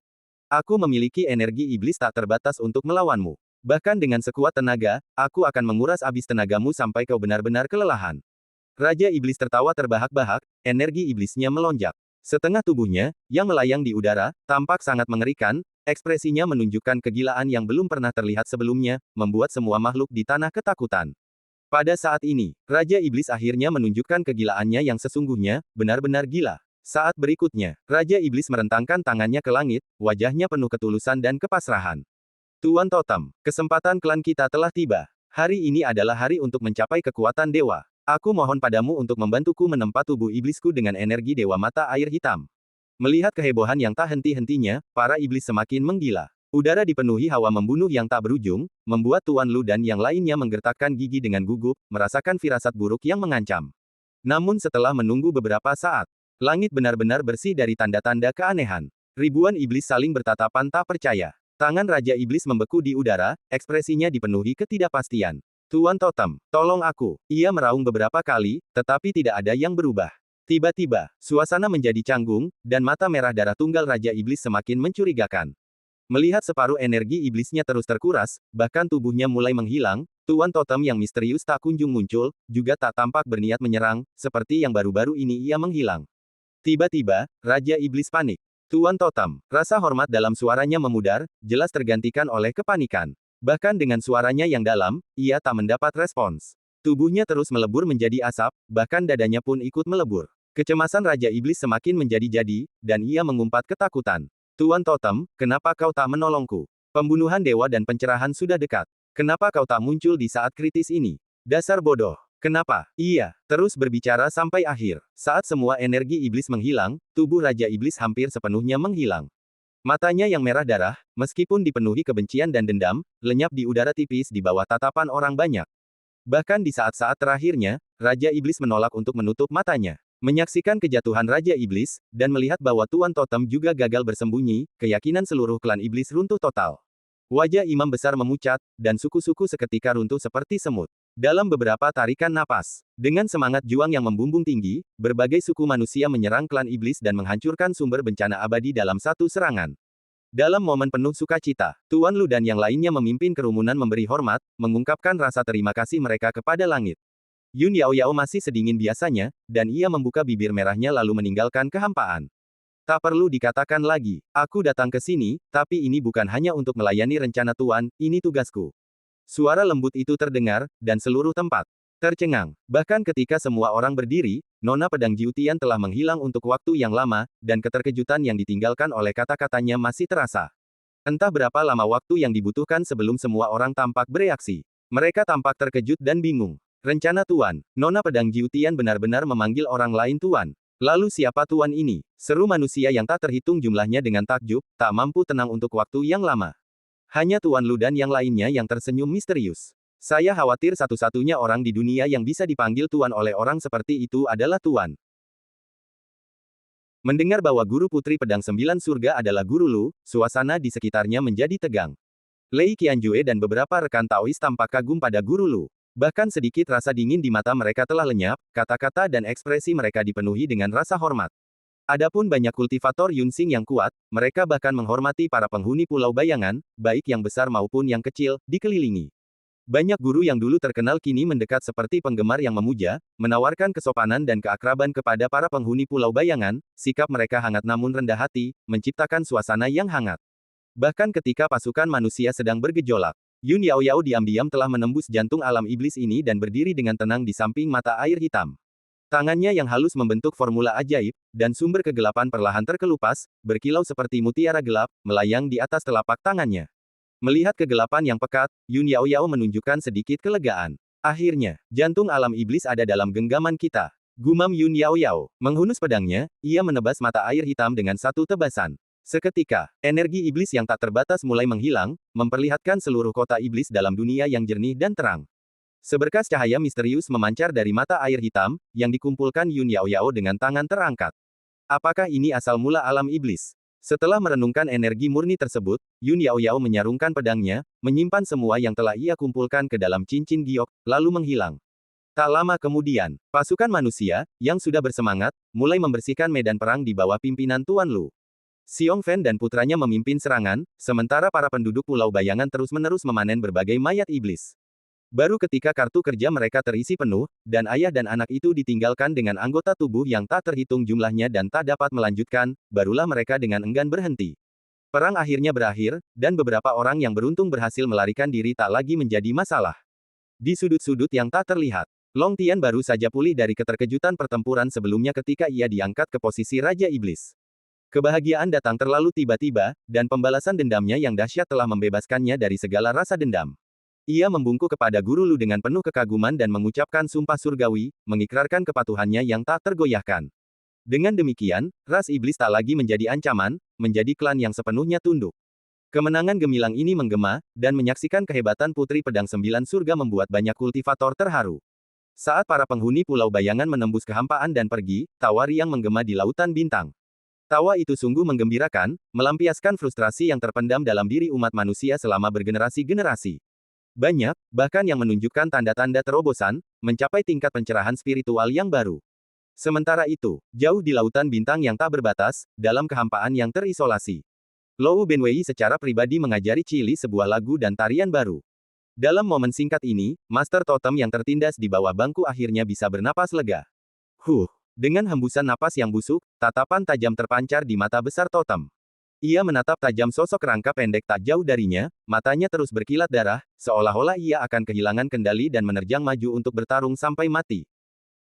Aku memiliki energi iblis tak terbatas untuk melawanmu. Bahkan dengan sekuat tenaga, aku akan menguras habis tenagamu sampai kau benar-benar kelelahan. Raja Iblis tertawa terbahak-bahak, energi iblisnya melonjak. Setengah tubuhnya, yang melayang di udara, tampak sangat mengerikan, ekspresinya menunjukkan kegilaan yang belum pernah terlihat sebelumnya, membuat semua makhluk di tanah ketakutan. Pada saat ini, Raja Iblis akhirnya menunjukkan kegilaannya yang sesungguhnya, benar-benar gila. Saat berikutnya, Raja Iblis merentangkan tangannya ke langit, wajahnya penuh ketulusan dan kepasrahan. Tuan Totem, kesempatan klan kita telah tiba. Hari ini adalah hari untuk mencapai kekuatan dewa. Aku mohon padamu untuk membantuku menempa tubuh iblisku dengan energi dewa mata air hitam. Melihat kehebohan yang tak henti-hentinya, para iblis semakin menggila. Udara dipenuhi hawa membunuh yang tak berujung, membuat Tuan Lu dan yang lainnya menggertakkan gigi dengan gugup, merasakan firasat buruk yang mengancam. Namun setelah menunggu beberapa saat, langit benar-benar bersih dari tanda-tanda keanehan. Ribuan iblis saling bertatapan tak percaya. Tangan Raja Iblis membeku di udara, ekspresinya dipenuhi ketidakpastian. Tuan Totem, tolong aku. Ia meraung beberapa kali, tetapi tidak ada yang berubah. Tiba-tiba, suasana menjadi canggung, dan mata merah darah tunggal Raja Iblis semakin mencurigakan. Melihat separuh energi iblisnya terus terkuras, bahkan tubuhnya mulai menghilang, Tuan Totem yang misterius tak kunjung muncul, juga tak tampak berniat menyerang, seperti yang baru-baru ini ia menghilang. Tiba-tiba, Raja Iblis panik. Tuan Totem, rasa hormat dalam suaranya memudar, jelas tergantikan oleh kepanikan. Bahkan dengan suaranya yang dalam, ia tak mendapat respons. Tubuhnya terus melebur menjadi asap, bahkan dadanya pun ikut melebur. Kecemasan Raja Iblis semakin menjadi-jadi, dan ia mengumpat ketakutan. Tuan Totem, kenapa kau tak menolongku? Pembunuhan dewa dan pencerahan sudah dekat. Kenapa kau tak muncul di saat kritis ini? Dasar bodoh. Kenapa? Ia terus berbicara sampai akhir. Saat semua energi iblis menghilang, tubuh Raja Iblis hampir sepenuhnya menghilang. Matanya yang merah darah, meskipun dipenuhi kebencian dan dendam, lenyap di udara tipis di bawah tatapan orang banyak. Bahkan di saat-saat terakhirnya, Raja Iblis menolak untuk menutup matanya. Menyaksikan kejatuhan Raja Iblis, dan melihat bahwa Tuan Totem juga gagal bersembunyi, keyakinan seluruh klan Iblis runtuh total. Wajah imam besar memucat, dan suku-suku seketika runtuh seperti semut. Dalam beberapa tarikan napas, dengan semangat juang yang membumbung tinggi, berbagai suku manusia menyerang klan iblis dan menghancurkan sumber bencana abadi dalam satu serangan. Dalam momen penuh sukacita, Tuan Lu dan yang lainnya memimpin kerumunan memberi hormat, mengungkapkan rasa terima kasih mereka kepada langit. Yun Yao Yao masih sedingin biasanya, dan ia membuka bibir merahnya lalu meninggalkan kehampaan. Tak perlu dikatakan lagi, aku datang ke sini, tapi ini bukan hanya untuk melayani rencana Tuan, ini tugasku. Suara lembut itu terdengar, dan seluruh tempat tercengang. Bahkan ketika semua orang berdiri, Nona Pedang Jiutian telah menghilang untuk waktu yang lama, dan keterkejutan yang ditinggalkan oleh kata-katanya masih terasa. Entah berapa lama waktu yang dibutuhkan sebelum semua orang tampak bereaksi. Mereka tampak terkejut dan bingung. Rencana Tuan, Nona Pedang Jiutian benar-benar memanggil orang lain Tuan. Lalu siapa Tuan ini? Seru manusia yang tak terhitung jumlahnya dengan takjub, tak mampu tenang untuk waktu yang lama. Hanya Tuan Lu dan yang lainnya yang tersenyum misterius. Saya khawatir satu-satunya orang di dunia yang bisa dipanggil Tuan oleh orang seperti itu adalah Tuan. Mendengar bahwa Guru Putri Pedang Sembilan Surga adalah Guru Lu, suasana di sekitarnya menjadi tegang. Lei Qianjue dan beberapa rekan Taois tampak kagum pada Guru Lu. Bahkan sedikit rasa dingin di mata mereka telah lenyap, kata-kata dan ekspresi mereka dipenuhi dengan rasa hormat. Adapun banyak kultivator Yunsing yang kuat, mereka bahkan menghormati para penghuni Pulau Bayangan, baik yang besar maupun yang kecil, dikelilingi. Banyak guru yang dulu terkenal kini mendekat seperti penggemar yang memuja, menawarkan kesopanan dan keakraban kepada para penghuni Pulau Bayangan, sikap mereka hangat namun rendah hati, menciptakan suasana yang hangat. Bahkan ketika pasukan manusia sedang bergejolak, Yun Yao Yao diam-diam telah menembus jantung alam iblis ini dan berdiri dengan tenang di samping mata air hitam. Tangannya yang halus membentuk formula ajaib, dan sumber kegelapan perlahan terkelupas, berkilau seperti mutiara gelap, melayang di atas telapak tangannya. Melihat kegelapan yang pekat, Yun Yao Yao menunjukkan sedikit kelegaan. Akhirnya, jantung alam iblis ada dalam genggaman kita. Gumam Yun Yao Yao. Menghunus pedangnya, ia menebas mata air hitam dengan satu tebasan. Seketika, energi iblis yang tak terbatas mulai menghilang, memperlihatkan seluruh kota iblis dalam dunia yang jernih dan terang. Seberkas cahaya misterius memancar dari mata air hitam, yang dikumpulkan Yun Yao Yao dengan tangan terangkat. Apakah ini asal mula alam iblis? Setelah merenungkan energi murni tersebut, Yun Yao Yao menyarungkan pedangnya, menyimpan semua yang telah ia kumpulkan ke dalam cincin giok, lalu menghilang. Tak lama kemudian, pasukan manusia, yang sudah bersemangat, mulai membersihkan medan perang di bawah pimpinan Tuan Lu. Xiong Fen dan putranya memimpin serangan, sementara para penduduk Pulau Bayangan terus-menerus memanen berbagai mayat iblis. Baru ketika kartu kerja mereka terisi penuh, dan ayah dan anak itu ditinggalkan dengan anggota tubuh yang tak terhitung jumlahnya dan tak dapat melanjutkan, barulah mereka dengan enggan berhenti. Perang akhirnya berakhir, dan beberapa orang yang beruntung berhasil melarikan diri tak lagi menjadi masalah. Di sudut-sudut yang tak terlihat, Long Tian baru saja pulih dari keterkejutan pertempuran sebelumnya ketika ia diangkat ke posisi Raja Iblis. Kebahagiaan datang terlalu tiba-tiba, dan pembalasan dendamnya yang dahsyat telah membebaskannya dari segala rasa dendam. Ia membungkuk kepada Guru Lu dengan penuh kekaguman dan mengucapkan sumpah surgawi, mengikrarkan kepatuhannya yang tak tergoyahkan. Dengan demikian, ras iblis tak lagi menjadi ancaman, menjadi klan yang sepenuhnya tunduk. Kemenangan gemilang ini menggema, dan menyaksikan kehebatan Putri Pedang Sembilan Surga membuat banyak kultivator terharu. Saat para penghuni Pulau Bayangan menembus kehampaan dan pergi, tawa riang menggema di lautan bintang. Tawa itu sungguh menggembirakan, melampiaskan frustrasi yang terpendam dalam diri umat manusia selama bergenerasi-generasi. Banyak, bahkan yang menunjukkan tanda-tanda terobosan, mencapai tingkat pencerahan spiritual yang baru. Sementara itu, jauh di lautan bintang yang tak berbatas, dalam kehampaan yang terisolasi, Lou Benwei secara pribadi mengajari Chili sebuah lagu dan tarian baru. Dalam momen singkat ini, Master Totem yang tertindas di bawah bangku akhirnya bisa bernapas lega. Dengan hembusan napas yang busuk, tatapan tajam terpancar di mata besar Totem. Ia menatap tajam sosok rangka pendek tak jauh darinya, matanya terus berkilat darah, seolah-olah ia akan kehilangan kendali dan menerjang maju untuk bertarung sampai mati.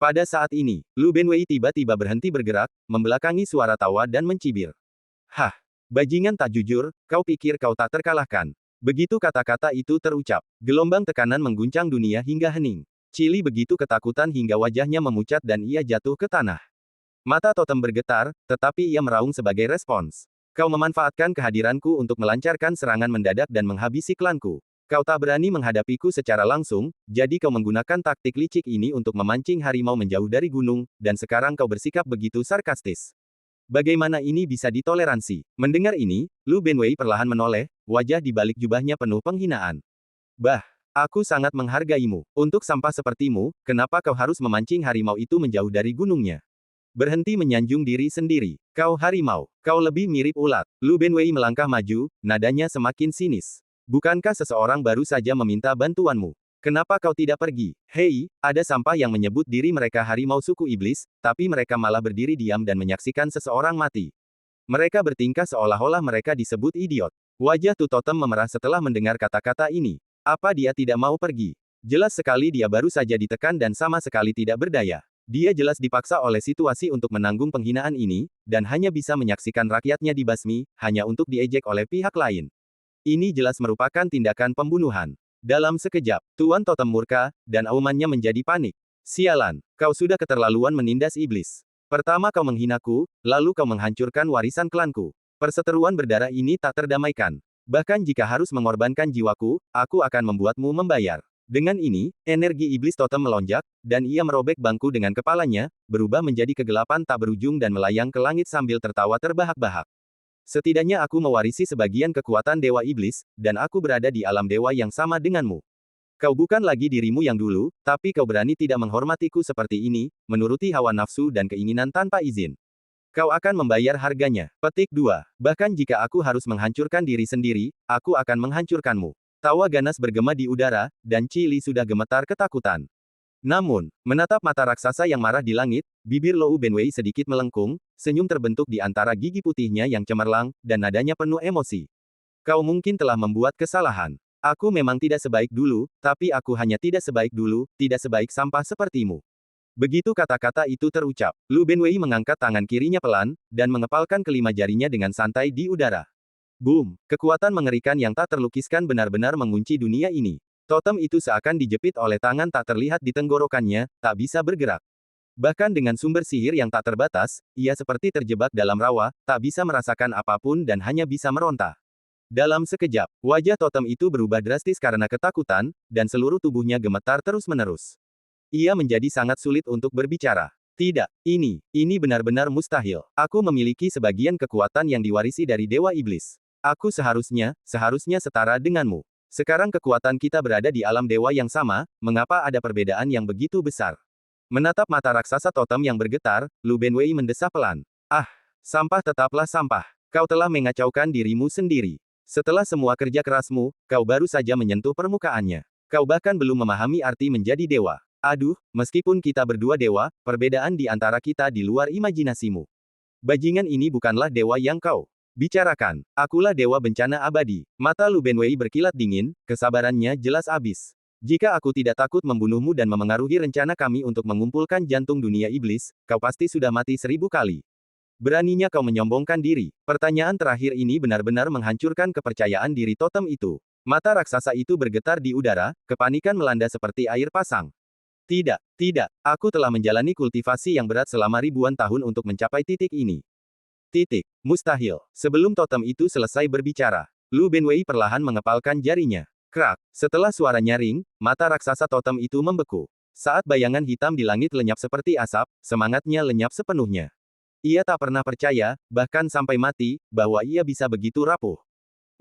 Pada saat ini, Lu Benwei tiba-tiba berhenti bergerak, membelakangi suara tawa dan mencibir. Hah! Bajingan tak jujur, kau pikir kau tak terkalahkan. Begitu kata-kata itu terucap, gelombang tekanan mengguncang dunia hingga hening. Chili begitu ketakutan hingga wajahnya memucat dan ia jatuh ke tanah. Mata Totem bergetar, tetapi ia meraung sebagai respons. Kau memanfaatkan kehadiranku untuk melancarkan serangan mendadak dan menghabisi klanku. Kau tak berani menghadapiku secara langsung, jadi kau menggunakan taktik licik ini untuk memancing harimau menjauh dari gunung, dan sekarang kau bersikap begitu sarkastis. Bagaimana ini bisa ditoleransi? Mendengar ini, Lu Benwei perlahan menoleh, wajah di balik jubahnya penuh penghinaan. Bah, aku sangat menghargaimu. Untuk sampah sepertimu, kenapa kau harus memancing harimau itu menjauh dari gunungnya? Berhenti menyanjung diri sendiri. Kau harimau. Kau lebih mirip ulat. Lu Benwei melangkah maju, nadanya semakin sinis. Bukankah seseorang baru saja meminta bantuanmu? Kenapa kau tidak pergi? Hei, ada sampah yang menyebut diri mereka harimau suku iblis, tapi mereka malah berdiri diam dan menyaksikan seseorang mati. Mereka bertingkah seolah-olah mereka disebut idiot. Wajah Tu Totem memerah setelah mendengar kata-kata ini. Apa dia tidak mau pergi? Jelas sekali dia baru saja ditekan dan sama sekali tidak berdaya. Dia jelas dipaksa oleh situasi untuk menanggung penghinaan ini, dan hanya bisa menyaksikan rakyatnya dibasmi, hanya untuk diejek oleh pihak lain. Ini jelas merupakan tindakan pembunuhan. Dalam sekejap, Tuan Totem murka, dan aumannya menjadi panik. Sialan, kau sudah keterlaluan menindas iblis. Pertama kau menghinaku, lalu kau menghancurkan warisan klanku. Perseteruan berdarah ini tak terdamaikan. Bahkan jika harus mengorbankan jiwaku, aku akan membuatmu membayar. Dengan ini, energi iblis totem melonjak, dan ia merobek bangku dengan kepalanya, berubah menjadi kegelapan tak berujung dan melayang ke langit sambil tertawa terbahak-bahak. Setidaknya aku mewarisi sebagian kekuatan dewa iblis, dan aku berada di alam dewa yang sama denganmu. Kau bukan lagi dirimu yang dulu, tapi kau berani tidak menghormatiku seperti ini, menuruti hawa nafsu dan keinginan tanpa izin. Kau akan membayar harganya. Petik 2. Bahkan jika aku harus menghancurkan diri sendiri, aku akan menghancurkanmu. Tawa ganas bergema di udara, dan Chili sudah gemetar ketakutan. Namun, menatap mata raksasa yang marah di langit, bibir Lou Benwei sedikit melengkung, senyum terbentuk di antara gigi putihnya yang cemerlang, dan nadanya penuh emosi. Kau mungkin telah membuat kesalahan. Aku memang tidak sebaik dulu, tapi aku hanya tidak sebaik dulu, tidak sebaik sampah sepertimu. Begitu kata-kata itu terucap, Lu Benwei mengangkat tangan kirinya pelan, dan mengepalkan kelima jarinya dengan santai di udara. Boom! Kekuatan mengerikan yang tak terlukiskan benar-benar mengunci dunia ini. Totem itu seakan dijepit oleh tangan tak terlihat di tenggorokannya, tak bisa bergerak. Bahkan dengan sumber sihir yang tak terbatas, ia seperti terjebak dalam rawa, tak bisa merasakan apapun dan hanya bisa meronta. Dalam sekejap, wajah totem itu berubah drastis karena ketakutan, dan seluruh tubuhnya gemetar terus-menerus. Ia menjadi sangat sulit untuk berbicara. Tidak, ini benar-benar mustahil. Aku memiliki sebagian kekuatan yang diwarisi dari Dewa Iblis. Aku seharusnya setara denganmu. Sekarang kekuatan kita berada di alam dewa yang sama, mengapa ada perbedaan yang begitu besar? Menatap mata raksasa totem yang bergetar, Lu Benwei mendesah pelan. Ah, sampah tetaplah sampah. Kau telah mengacaukan dirimu sendiri. Setelah semua kerja kerasmu, kau baru saja menyentuh permukaannya. Kau bahkan belum memahami arti menjadi dewa. Aduh, meskipun kita berdua dewa, perbedaan di antara kita di luar imajinasimu. Bajingan ini bukanlah dewa yang kau bicarakan. Akulah dewa bencana abadi. Mata Lu Benwei berkilat dingin, kesabarannya jelas habis. Jika aku tidak takut membunuhmu dan memengaruhi rencana kami untuk mengumpulkan jantung dunia iblis, kau pasti sudah mati 1000 kali. Beraninya kau menyombongkan diri. Pertanyaan terakhir ini benar-benar menghancurkan kepercayaan diri totem itu. Mata raksasa itu bergetar di udara, kepanikan melanda seperti air pasang. Tidak, aku telah menjalani kultivasi yang berat selama ribuan tahun untuk mencapai titik ini. Mustahil. Sebelum totem itu selesai berbicara, Lu Benwei perlahan mengepalkan jarinya. Krak. Setelah suara nyaring, mata raksasa totem itu membeku. Saat bayangan hitam di langit lenyap seperti asap, semangatnya lenyap sepenuhnya. Ia tak pernah percaya, bahkan sampai mati, bahwa ia bisa begitu rapuh.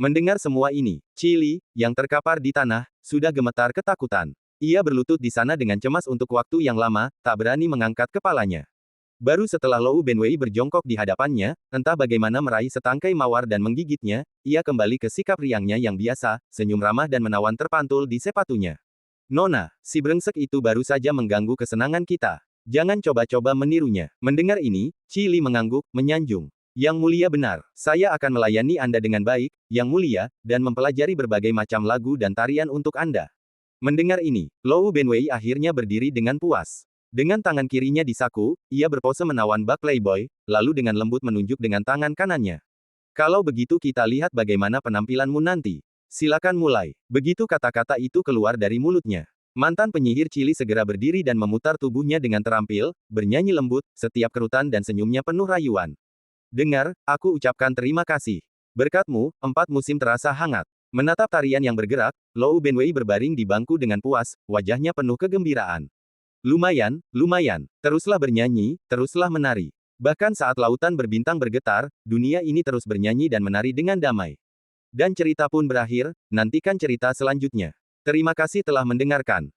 Mendengar semua ini, Chili, yang terkapar di tanah, sudah gemetar ketakutan. Ia berlutut di sana dengan cemas untuk waktu yang lama, tak berani mengangkat kepalanya. Baru setelah Lou Benwei berjongkok di hadapannya, entah bagaimana meraih setangkai mawar dan menggigitnya, ia kembali ke sikap riangnya yang biasa, senyum ramah dan menawan terpantul di sepatunya. Nona, si brengsek itu baru saja mengganggu kesenangan kita. Jangan coba-coba menirunya. Mendengar ini, Chili mengangguk, menyanjung. Yang mulia benar, saya akan melayani Anda dengan baik, Yang mulia, dan mempelajari berbagai macam lagu dan tarian untuk Anda. Mendengar ini, Lou Benwei akhirnya berdiri dengan puas. Dengan tangan kirinya di saku, ia berpose menawan bak playboy, lalu dengan lembut menunjuk dengan tangan kanannya. Kalau begitu kita lihat bagaimana penampilanmu nanti. Silakan mulai. Begitu kata-kata itu keluar dari mulutnya. Mantan penyihir Chili segera berdiri dan memutar tubuhnya dengan terampil, bernyanyi lembut, setiap kerutan dan senyumnya penuh rayuan. Dengar, aku ucapkan terima kasih. Berkatmu, 4 musim terasa hangat. Menatap tarian yang bergerak, Lou Benwei berbaring di bangku dengan puas, wajahnya penuh kegembiraan. Lumayan, teruslah bernyanyi, teruslah menari. Bahkan saat lautan berbintang bergetar, dunia ini terus bernyanyi dan menari dengan damai. Dan cerita pun berakhir, nantikan cerita selanjutnya. Terima kasih telah mendengarkan.